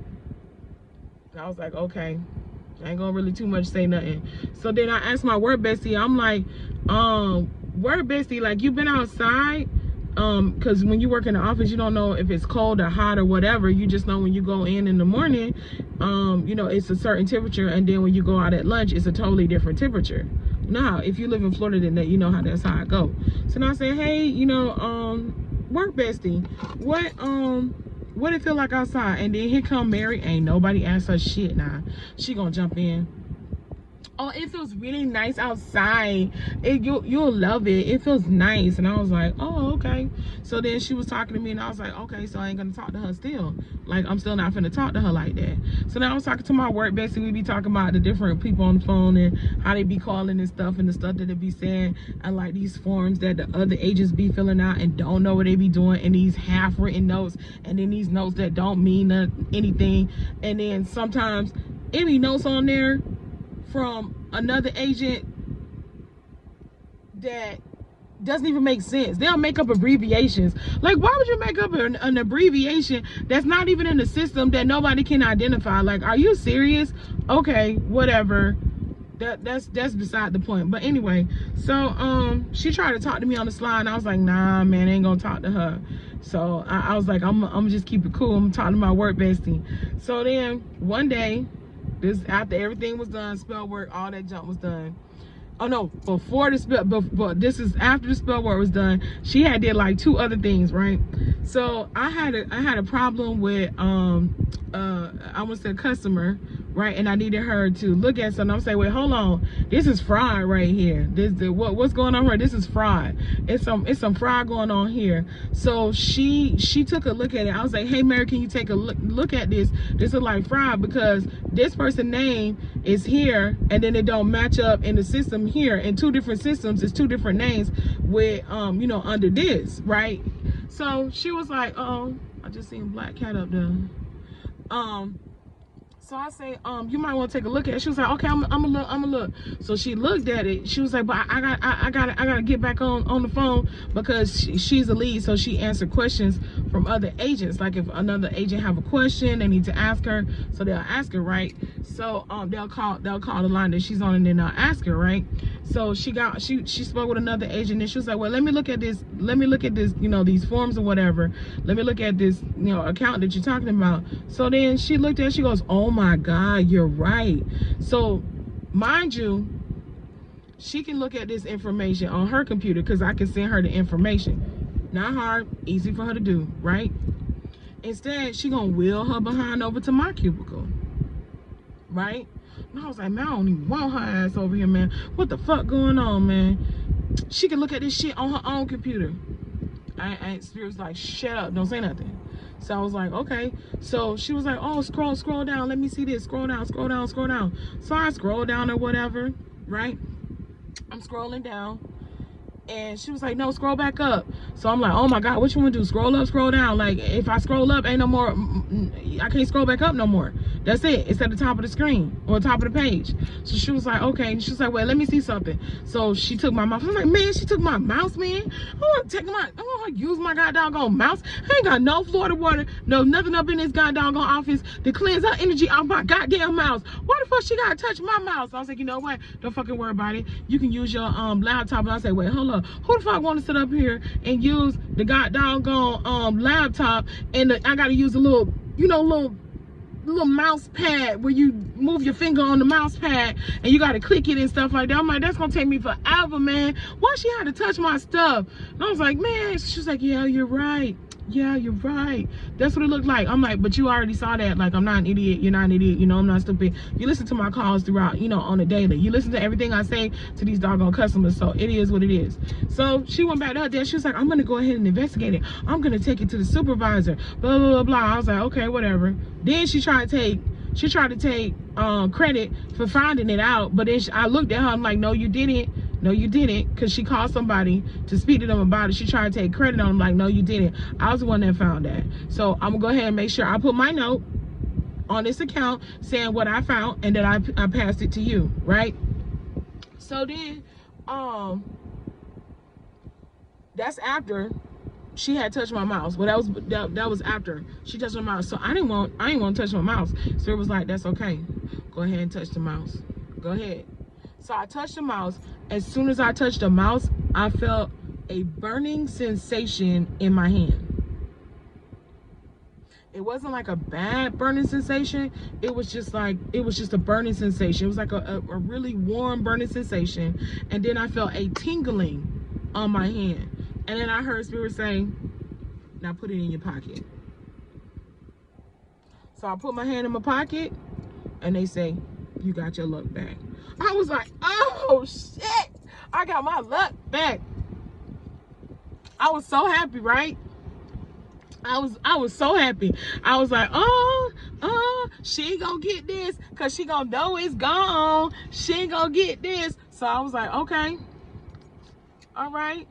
And I was like, okay. I ain't gonna really too much say nothing. So then I asked my work bestie, I'm like, work bestie, like, you been outside? Because when you work in the office, you don't know if it's cold or hot or whatever. You just know when you go in the morning, you know, it's a certain temperature, and then when you go out at lunch, it's a totally different temperature. Now, if you live in Florida, then you know that's how I go. So now I say, hey, you know, work bestie, what it feel like outside? And then here come Mary. Ain't nobody asked her shit now. She gonna jump in. Oh, it feels really nice outside. You'll love it. It feels nice. And I was like, oh, okay. So then she was talking to me and I was like, okay, so I ain't gonna talk to her still. Like, I'm still not finna talk to her like that. So then I was talking to my work. Basically, we be talking about the different people on the phone and how they be calling and stuff and the stuff that they be saying. And like these forms that the other agents be filling out and don't know what they be doing, and these half written notes, and then these notes that don't mean anything. And then sometimes any notes on there from another agent that doesn't even make sense. They'll make up abbreviations. Like, why would you make up an abbreviation that's not even in the system that nobody can identify? Like, are you serious? Okay, whatever. That's beside the point. But anyway, so she tried to talk to me on the slide and I was like, nah, man, I ain't gonna talk to her. So I was like, I'm gonna just keep it cool. I'm talking to my work bestie. So then one day, this after everything was done, spell work, all that junk was done. Oh no, before the spell, but this is after the spell work was done. She had did like 2 other things, right? So I had a problem with I was a customer right? And I needed her to look at something. I'm saying, wait, hold on, this is fraud right here. What's going on here? This is fraud. It's some fraud going on here. So she took a look at it. I was like, hey Mary, can you take a look at this? This is like fraud because this person's name is here and then it don't match up in the system here. In two different systems, it's two different names with you know, under this, right? So she was like, oh, I just seen Black Cat up there. So I say, you might want to take a look at it. She was like, okay, I'm gonna look. So she looked at it. She was like, but I gotta get back on the phone because she's a lead. So she answered questions from other agents. Like if another agent have a question, they need to ask her. So they'll ask her, right? So they'll call the line that she's on and then they'll ask her, right? So she spoke with another agent and she was like, well, let me look at this, you know, these forms or whatever. Let me look at this, you know, account that you're talking about. So then she looked at it, she goes, oh my God, you're right. So mind you, she can look at this information on her computer because I can send her the information. Not hard, easy for her to do, right? Instead, she gonna wheel her behind over to my cubicle, right? And I was like, man, I don't even want her ass over here, man. What the fuck going on, man? She can look at this shit on her own computer. Spirit's like, shut up, don't say nothing. So I was like, okay. So she was like, oh, scroll down, let me see this. Scroll down. So I scroll down or whatever, right? I'm scrolling down. And she was like, no, scroll back up. So I'm like, oh my God, what you want to do? Scroll up, scroll down. Like, if I scroll up, ain't no more, I can't scroll back up no more. That's it. It's at the top of the screen or top of the page. So she was like, okay. And she was like, wait, let me see something. So she took my mouse. I was like, man, she took my mouse, man. I want to use my goddamn mouse. I ain't got no Florida water, no nothing up in this goddamn office to cleanse her energy off my goddamn mouse. Why the fuck she gotta touch my mouse? I was like, you know what? Don't fucking worry about it. You can use your laptop. And I said, wait, hold up. Who the fuck want to sit up here and use the goddamn laptop and I gotta use a little, you know, little mouse pad where you move your finger on the mouse pad and you got to click it and stuff like that. I'm like, that's gonna take me forever, man. Why she had to touch my stuff? And I was like, man. She's like, yeah, you're right. Yeah, you're right. That's what it looked like. I'm like, but you already saw that. Like, I'm not an idiot. You're not an idiot. You know, I'm not stupid. You listen to my calls throughout, you know, on a daily. You listen to everything I say to these doggone customers. So it is what it is. So she went back to her desk. She was like, I'm going to go ahead and investigate it. I'm going to take it to the supervisor. Blah, blah, blah, blah. I was like, okay, whatever. Then she tried to take credit for finding it out. But then I looked at her. I'm like, no, you didn't. No, you didn't, because she called somebody to speak to them about it. She tried to take credit on them, like, no, you didn't. I was the one that found that. So I'm gonna go ahead and make sure I put my note on this account saying what I found and that I passed it to you, right? So then, that's after she had touched my mouse. Well, that was after she touched my mouse. So I didn't want to touch my mouse. So it was like, that's okay. Go ahead and touch the mouse. Go ahead. So I touched the mouse. As soon as I touched the mouse, I felt a burning sensation in my hand. It wasn't like a bad burning sensation. It was just a burning sensation. It was like a really warm burning sensation. And then I felt a tingling on my hand. And then I heard Spirit say, now put it in your pocket. So I put my hand in my pocket and they say, you got your luck back. I was like, oh shit, I got my luck back. I was so happy, right? I was so happy. I was like, oh, she ain't gonna get this because she gonna know it's gone. She ain't gonna get this. So I was like, okay, all right.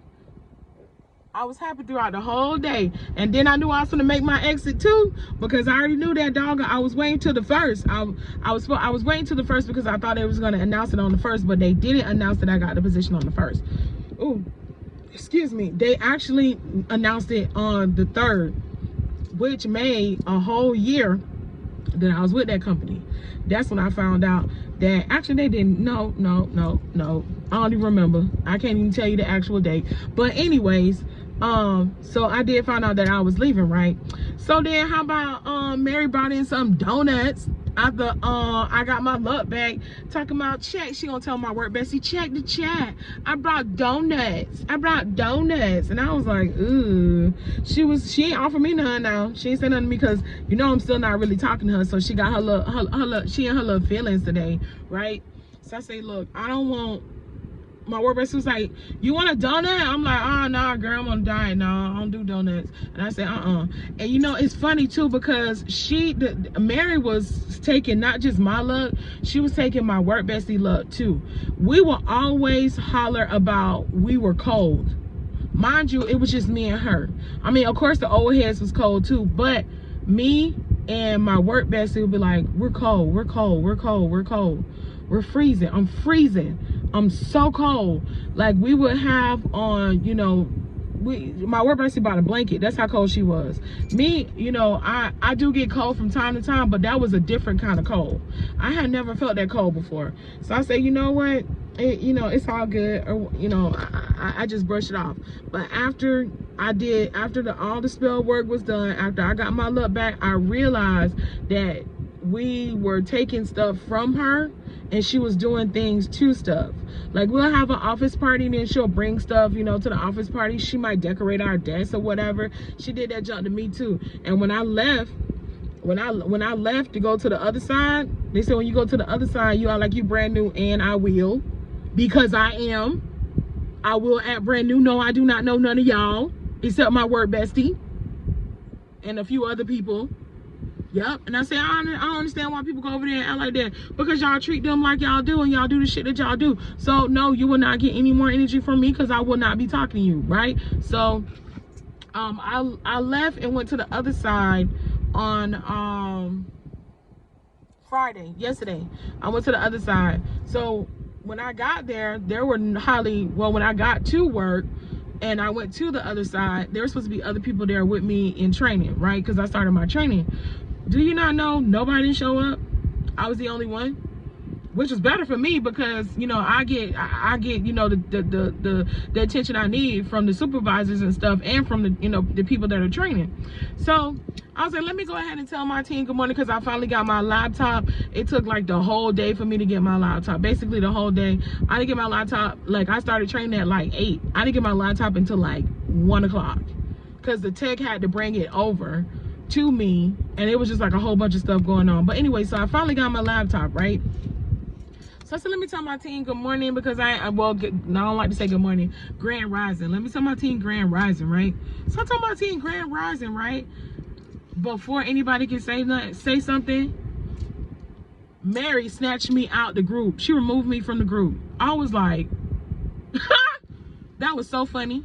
I was happy throughout the whole day. And then I knew I was gonna make my exit too, because I already knew that dog. I was waiting till the first. I was waiting till the first because I thought they was gonna announce it on the first, but they didn't announce that I got the position on the first. Ooh, excuse me. They actually announced it on the 3rd, which made a whole year that I was with that company. That's when I found out that actually they didn't. No. I don't even remember. I can't even tell you the actual date. But anyways, so I did find out that I was leaving, right? So then how about Mary brought in some donuts After I got my luck back, talking about check, she gonna tell my work bestie, check the chat. I brought donuts. And I was like, ooh. She ain't offer me none now. She ain't say nothing to me because you know I'm still not really talking to her. So she got she in her little feelings today, right? So I say, look, I don't want. My work bestie was like, you want a donut? I'm like, oh, nah, girl, I'm on a diet. No, I don't do donuts. And I said, And you know, it's funny too, because Mary was taking not just my luck, she was taking my work bestie luck too. We will always holler about we were cold. Mind you, it was just me and her. I mean, of course the old heads was cold too, but me and my work bestie would be like, we're cold, we're cold, we're cold, we're cold. We're freezing. I'm freezing. I'm so cold. Like we would have on, you know, my work bestie bought a blanket. That's how cold she was. Me, you know, I do get cold from time to time, but that was a different kind of cold. I had never felt that cold before. So I say, you know what? You know, it's all good. Or, you know, I just brushed it off. But after all the spell work was done, after I got my luck back, I realized that we were taking stuff from her and she was doing things to stuff. Like we'll have an office party and then she'll bring stuff, you know, to the office party. She might decorate our desk or whatever. She did that junk to me too. And when I left, when I left to go to the other side, they said when you go to the other side, you are like you brand new, and I will, because I am. I will act brand new. No, I do not know none of y'all except my work bestie and a few other people. Yep. And I say, I don't understand why people go over there and act like that, because y'all treat them like y'all do, and y'all do the shit that y'all do. So no, you will not get any more energy from me, because I will not be talking to you, right? So I left and went to the other side on Friday, yesterday. I went to the other side. So when I got there, when I got to work and I went to the other side, there were supposed to be other people there with me in training, right? Because I started my training. Do you not know nobody didn't show up? I was the only one, which was better for me, because you know I get you know the attention I need from the supervisors and stuff, and from the, you know, the people that are training. So I was like, let me go ahead and tell my team good morning, because I finally got my laptop. It took like the whole day for me to get my laptop, basically the whole day. I didn't get my laptop, like I started training at like 8. I didn't get my laptop until like 1 o'clock, because the tech had to bring it over to me, and it was just like a whole bunch of stuff going on. But anyway, so I finally got my laptop, right? So I said, let me tell my team good morning, because I don't like to say good morning, grand rising. Let me tell my team grand rising, right? So I told my team grand rising, right? Before anybody can say something, Mary snatched me out the group. She removed me from the group. I was like, that was so funny.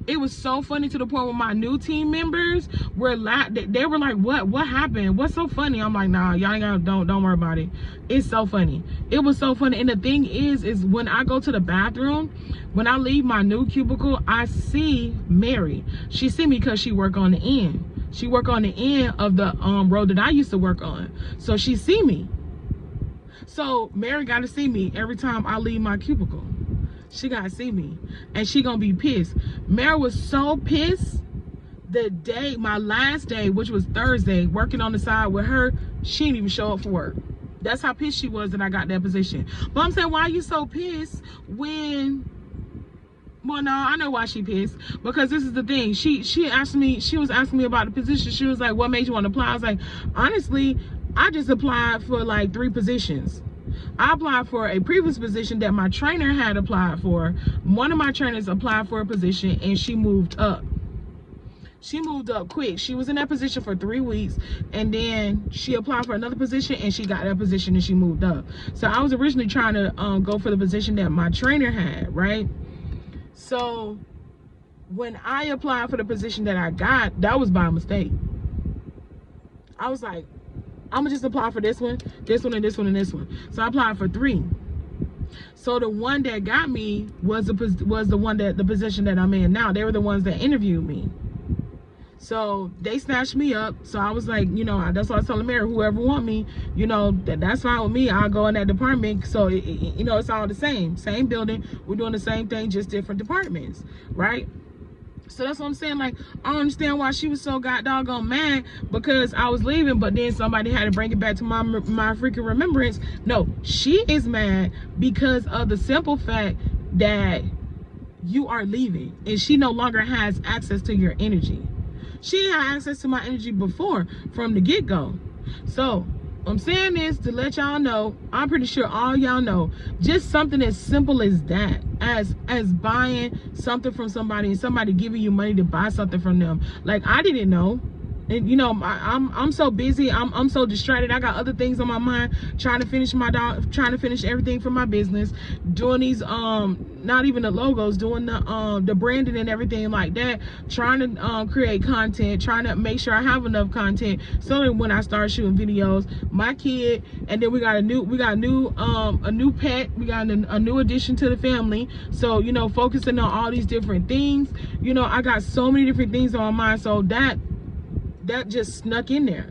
It was so funny, to the point where my new team members were they were like, what happened? What's so funny? I'm like, nah, y'all ain't don't worry about it. It's so funny. It was so funny. And the thing is when I go to the bathroom, when I leave my new cubicle, I see Mary. She see me because she work on the end. She work on the end of the road that I used to work on. So she see me. So Mary got to see me every time I leave my cubicle. She gotta see me, and she gonna be pissed. Mary was so pissed my last day, which was Thursday, working on the side with her, she didn't even show up for work. That's how pissed she was that I got that position. But I'm saying, why are you so pissed when... Well, no, I know why she pissed, because this is the thing. She was asking me about the position. She was like, what made you want to apply? I was like, honestly, I just applied for like 3 positions. I applied for a previous position that my trainer had applied for. One of my trainers applied for a position, and she moved up. She moved up quick. She was in that position for 3 weeks, and then she applied for another position, and she got that position, and she moved up. So I was originally trying to go for the position that my trainer had, right? So when I applied for the position that I got, that was by mistake. I was like, I'm gonna just apply for this one, and this one, and this one. So I applied for 3. So the one that got me was the position that I'm in now. They were the ones that interviewed me. So they snatched me up. So I was like, you know, that's why I was telling Mary, whoever want me, you know, that's fine with me. I'll go in that department. So you know, it's all the same building. We're doing the same thing, just different departments, right? So that's what I'm saying. Like, I don't understand why she was so doggone mad because I was leaving, but then somebody had to bring it back to my freaking remembrance. No, she is mad because of the simple fact that you are leaving and she no longer has access to your energy. She had access to my energy before from the get-go. So I'm saying this to let y'all know, I'm pretty sure all y'all know, just something as simple as that, as buying something from somebody and somebody giving you money to buy something from them. Like, I didn't know. And you know, I'm so busy, I'm so distracted. I got other things on my mind, trying to finish everything for my business, doing these not even the logos, doing the branding and everything like that, trying to create content, trying to make sure I have enough content so that when I start shooting videos, my kid, and then we got a new pet, we got a new addition to the family. So, you know, focusing on all these different things, you know, I got so many different things on my mind. So that just snuck in there.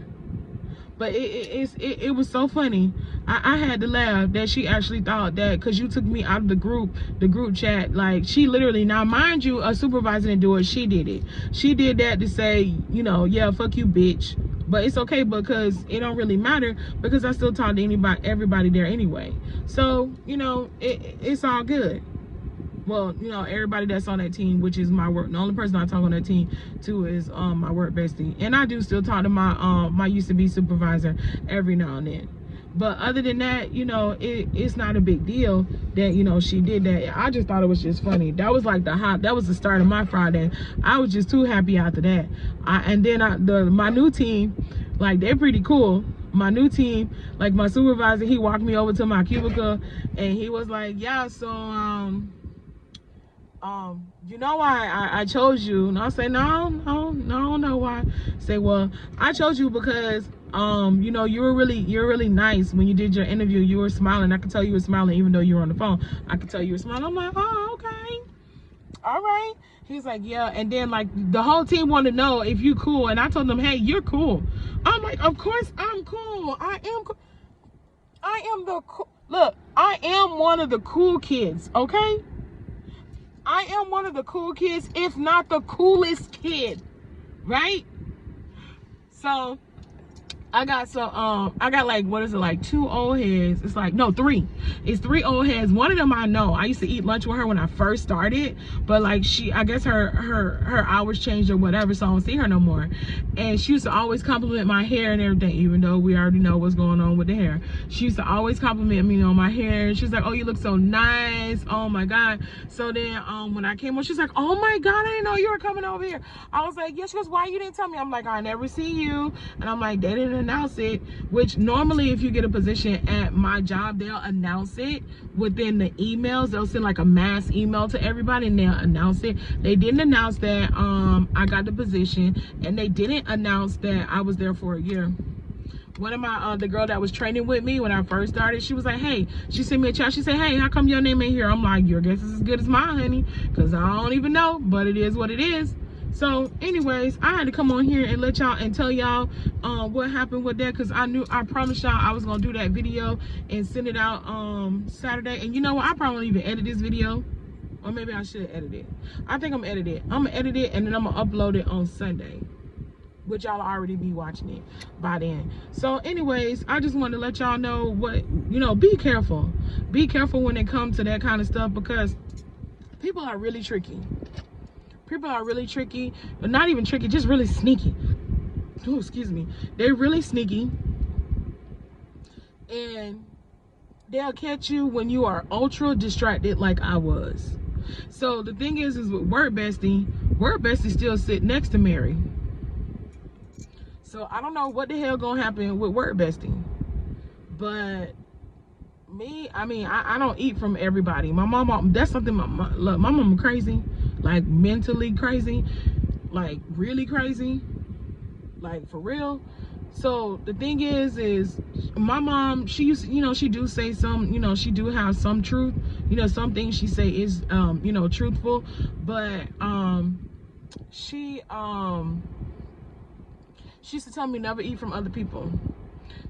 But it was so funny. I had to laugh that she actually thought that because you took me out of the group chat. Like, she literally, now mind you, a supervisor didn't do it, she did it. She did that to say, you know, yeah, fuck you, bitch. But it's okay because it don't really matter because I still talk to everybody there anyway. So, you know, it's all good. Well, you know, everybody that's on that team, which is my work. The only person I talk on that team to is my work bestie. And I do still talk to my my used to be supervisor every now and then. But other than that, you know, it's not a big deal that, you know, she did that. I just thought it was just funny. That was like that was the start of my Friday. I was just too happy after that. And then my new team, like, they're pretty cool. My new team, like my supervisor, he walked me over to my cubicle and he was like, yeah, so you know why I chose you? And I say, no, why. Say, well, I chose you because you know, you're really nice. When you did your interview, you were smiling. I could tell you were smiling even though you were on the phone. I could tell you were smiling. I'm like, oh, okay, all right. He's like, yeah. And then, like, the whole team wanted to know if you cool, and I told them, hey, you're cool. I'm like, of course I'm cool. I am cool. I am the cool. Look, I am one of the cool kids, okay? I am one of the cool kids, if not the coolest kid, right? So I got like, what is it, like 2 old heads? It's like, no, 3. It's 3 old heads. One of them I know. I used to eat lunch with her when I first started, but like I guess her hours changed or whatever, so I don't see her no more. And she used to always compliment my hair and everything, even though we already know what's going on with the hair. She used to always compliment me on my hair. She's like, oh, you look so nice. Oh my God. So then when I came on, she's like, oh my God, I didn't know you were coming over here. I was like, yeah. She goes, why you didn't tell me? I'm like, I never see you. And I'm like, they didn't announce it, which normally if you get a position at my job, they'll announce it within the emails. They'll send like a mass email to everybody and they'll announce it. They didn't announce that I got the position, and they didn't announce that I was there for a year. One of my the girl that was training with me when I first started, she was like, hey, she sent me a chat. She said, hey, how come your name ain't here? I'm like, your guess is as good as mine, honey, because I don't even know, but it is what it is. So anyways, I had to come on here and let y'all and tell y'all what happened with that, because I promised y'all I was gonna do that video and send it out Saturday. And you know what, I probably won't even edit this video, or maybe I should edit it. I think I'm gonna edit it. I'm gonna edit it and then I'm gonna upload it on Sunday, which y'all already be watching it by then. So anyways, I just wanted to let y'all know what, you know, be careful when it comes to that kind of stuff, because people are really tricky. People are really tricky, but not even tricky, just really sneaky. Oh, excuse me. They're really sneaky, and they'll catch you when you are ultra distracted like I was. So the thing is with Word Bestie still sit next to Mary. So I don't know what the hell gonna happen with Word Bestie. But me, I mean, I don't eat from everybody. My mom, that's something, my mom crazy. Like mentally crazy, like really crazy, like for real. So the thing is my mom, she used to, you know, she do say some, you know, she do have some truth, you know, some things she say is you know, truthful, but she used to tell me never eat from other people.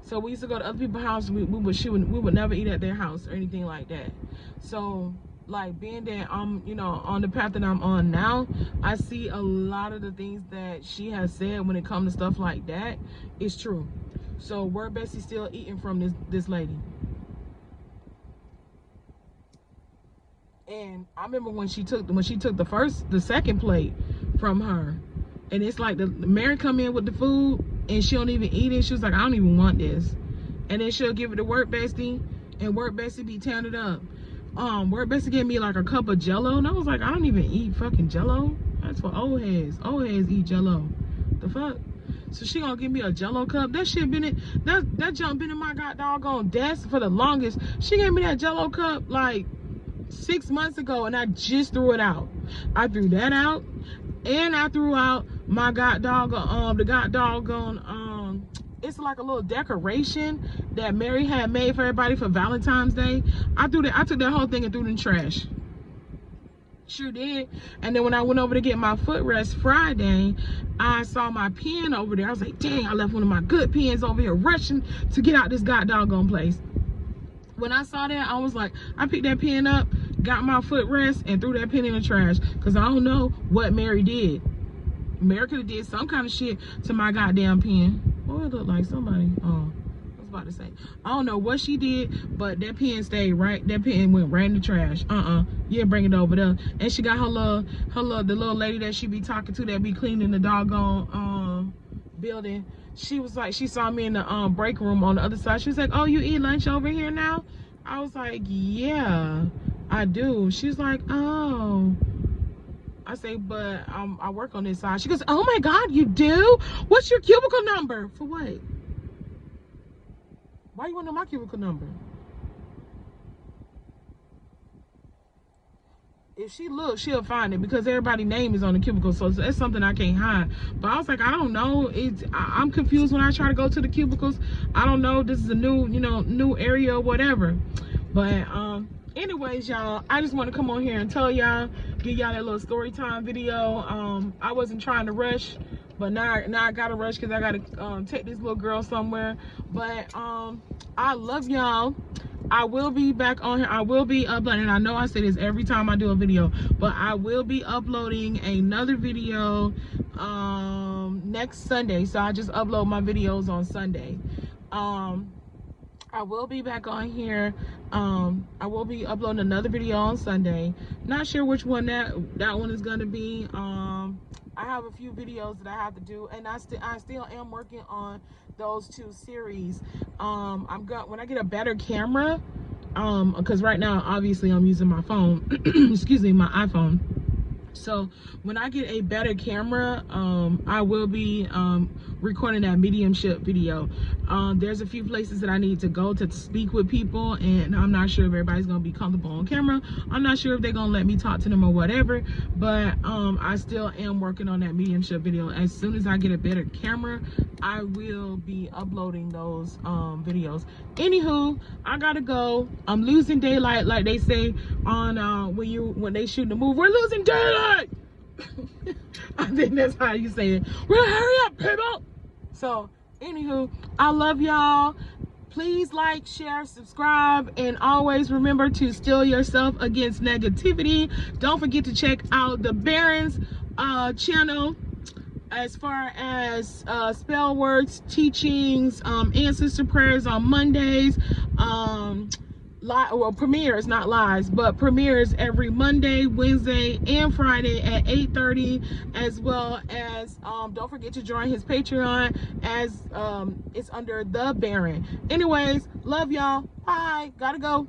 So we used to go to other people's house, we would never eat at their house or anything like that. So like being that I'm, you know, on the path that I'm on now, I see a lot of the things that she has said when it comes to stuff like that is true. So we're basically still eating from this lady. And I remember when she took the second plate from her, and it's like the Mary come in with the food and she don't even eat it. She was like, I don't even want this. And then she'll give it to work bestie, and work bestie be tearing it up. Work bestie gave me like a cup of Jello, and I was like, I don't even eat fucking Jello. That's for old heads. Old heads eat Jello. The fuck? So she gonna give me a Jello cup? That shit been in that junk been in my god doggone desk for the longest. She gave me that Jello cup like 6 months ago, and I just threw it out. I threw that out, and I threw out my god doggone it's like a little decoration that Mary had made for everybody for Valentine's Day. I took that whole thing and threw it in the trash. Sure did. And then when I went over to get my footrest Friday, I saw my pen over there. I was like, dang, I left one of my good pens over here rushing to get out this god doggone place. When I saw that, I was like, I picked that pen up, got my footrest, and threw that pen in the trash. Because I don't know what Mary did. Mary could have did some kind of shit to my goddamn pen. Oh, it looked like somebody. Oh, I was about to say. I don't know what she did, but that pen stayed right. That pen went right in the trash. Yeah, bring it over there. And she got the little lady that she be talking to that be cleaning the doggone building. She was like, she saw me in the break room on the other side. She was like, oh, you eat lunch over here now? I was like, yeah, I do. She's like, oh. I say, but I work on this side. She goes, oh my God, you do? What's your cubicle number? For what? Why you want to know my cubicle number? If she looks, she'll find it because everybody's name is on the cubicle, so that's something I can't hide. But I was like, I don't know. I'm confused when I try to go to the cubicles. I don't know. This is a new area or whatever. But anyways, y'all, I just want to come on here and tell y'all, give y'all that little story time video. I wasn't trying to rush, but now I gotta rush because I gotta take this little girl somewhere. But I love y'all. I will be back on here. I will be uploading. I know I say this every time I do a video, but I will be uploading another video next Sunday. So I just upload my videos on Sunday. I will be back on here. I will be uploading another video on Sunday. Not sure which one that one is gonna be. I have a few videos that I have to do, and I still am working on those 2 series. When I get a better camera, because right now obviously I'm using my phone, excuse me, my iPhone. So when I get a better camera, I will be recording that mediumship video. There's a few places that I need to go to speak with people, and I'm not sure if everybody's gonna be comfortable on camera. I'm not sure if they're gonna let me talk to them or whatever, but I still am working on that mediumship video. As soon as I get a better camera, I will be uploading those videos. Anywho, I gotta go. I'm losing daylight, like they say on when they shoot the movie. We're losing daylight. I think that's how you say it. Well, hurry up, people. So anywho, I love y'all. Please like, share, subscribe, and always remember to steel yourself against negativity. Don't forget to check out the Baron's channel as far as spell words, teachings, answers to prayers on Mondays, premieres, not lives, but premieres every Monday, Wednesday, and Friday at 8:30, as well as don't forget to join his Patreon, as it's under the Baron. Anyways, love y'all. Bye. Gotta go.